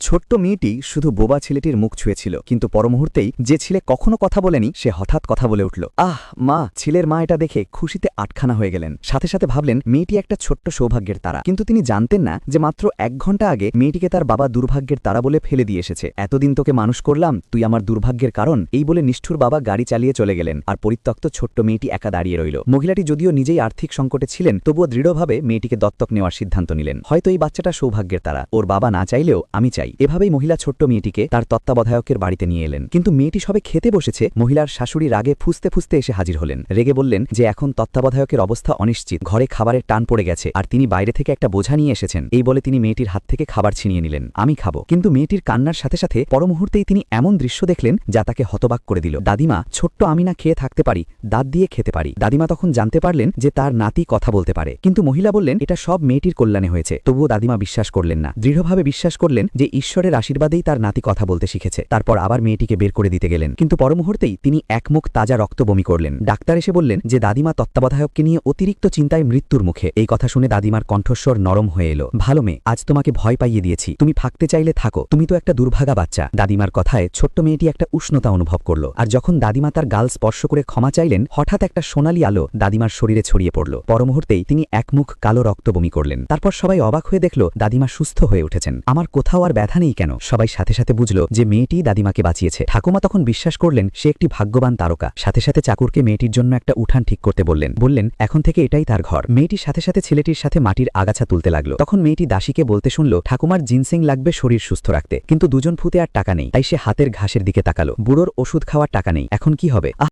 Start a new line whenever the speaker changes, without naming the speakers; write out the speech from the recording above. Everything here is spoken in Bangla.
ছোট্ট মেয়েটি শুধু বোবা ছেলেটির মুখ ছুঁয়েছিল, কিন্তু পরমুহূর্তেই যে ছেলে কখনো কথা বলেনি সে হঠাৎ কথা বলে উঠল। আহ মা! ছেলের মা এটা দেখে খুশিতে আটখানা হয়ে গেলেন। সাথে সাথে ভাবলেন মেয়েটি একটা ছোট্ট সৌভাগ্যের তারা, কিন্তু তিনি জানতেন না যে মাত্র 1 ঘন্টা আগে মেয়েটিকে তার বাবা দুর্ভাগ্যের তারা বলে ফেলে দিয়ে এসেছে। এতদিন তোকে মানুষ করলাম, তুই আমার দুর্ভাগ্যের কারণ, এই বলে নিষ্ঠুর বাবা গাড়ি চালিয়ে চলে গেলেন। আর পরিত্যক্ত ছোট্ট মেয়েটি একা দাঁড়িয়ে রইল। মহিলাটি যদিও নিজেই আর্থিক সংকটে ছিলেন, তবুও দৃঢ়ভাবে মেয়েটিকে দত্তক নেওয়ার সিদ্ধান্ত নিলেন। হয়তো এই বাচ্চাটা সৌভাগ্যের তারা, ওর বাবা না চাইলেও আমি চাই। এভাবেই মহিলা ছোট্ট মেয়েটিকে তার তত্ত্বাবধায়কের বাড়িতে নিয়ে এলেন। কিন্তু মেয়েটি সবে খেতে বসেছে, মহিলার শাশুড়ি রাগে ফুসতে ফুসতে এসে হাজির হলেন। রেগে বললেন যে এখন তত্ত্বাবধায়কের অবস্থা অনিশ্চিত, ঘরে খাবারের টান পড়ে গেছে, আর তিনি বাইরে থেকে একটা বোঝা নিয়ে এসেছেন। এই বলে তিনি মেয়েটির হাত থেকে খাবার ছিনিয়ে নিলেন। আমি খাবো। কিন্তু মেয়েটির কান্নার সাথে সাথে পরমুহূর্তেই তিনি এমন দৃশ্য দেখলেন যা তাকে হতবাক করে দিল। দাদিমা, ছোট্ট আমি না খেয়ে থাকতে পারি, দাঁত দিয়ে খেতে পারি। দাদিমা তখন জানতে পারলেন যে তার নাতি কথা বলতে পারে। কিন্তু মহিলা বললেন এটা সব মেয়েটির কল্যাণে হয়েছে। তবুও দাদিমা বিশ্বাস করলেন না, দৃঢ়ভাবে বিশ্বাস করলেন যে ঈশ্বরের আশীর্বাদেই তার নাতি কথা বলতে শিখেছে। তারপর আবার মেয়েটিকে বের করে দিতে গেলেন, কিন্তু পরমুহূর্তেই তিনি এক মুখ তাজা রক্ত বমি করলেন। ডাক্তার এসে বললেন যে দাদিমা তত্ত্বাবধায়ককে নিয়ে অতিরিক্ত চিন্তায় মৃত্যুর মুখে। এই কথা শুনে দাদিমার কণ্ঠস্বর নরম হয়ে এলো। ভালো মেয়ে, আজ তোমাকে ভয় পাইয়ে দিয়েছি, তুমি থাকতে চাইলে থাকো, তুমি তো একটা দুর্ভাগা বাচ্চা। দাদিমার কথায় ছোট্ট মেয়েটি একটা উষ্ণতা অনুভব করল। আর যখন দাদিমা তার গাল স্পর্শ করে ক্ষমা চাইলেন, হঠাৎ একটা সোনালী আলো দাদিমার শরীরে ছড়িয়ে পড়ল। পরমুহূর্তেই তিনি এক মুখ কালো রক্ত বমি করলেন। তারপর সবাই অবাক হয়ে দেখল দাদিমা সুস্থ হয়ে উঠেছেন। আমার কোথাও আর ব্যথা নেই কেন? সবাই সাথে সাথে বুঝল যে মেয়েটি দাদিমাকে বাঁচিয়েছে। ঠাকুমা তখন বিশ্বাস করলেন সে একটি ভাগ্যবান তারকা। সাথে সাথে চাকরকে মেয়েটির জন্য একটা উঠান ঠিক করতে বললেন এখন থেকে এটাই তার ঘর। মেয়েটির সাথে সাথে ছেলেটির সাথে মাটির আগাছা তুলতে লাগলো। তখন মেয়েটি দাসীকে বলতে শুনল ঠাকুমার জিনসিং লাগবে শরীর সুস্থ রাখতে, কিন্তু দুজন ফুতে আর টাকা নেই। তাই সে হাতের ঘাসের দিকে তাকালো। বুড়োর ওষুধ খাওয়ার টাকা নেই, এখন কি হবে?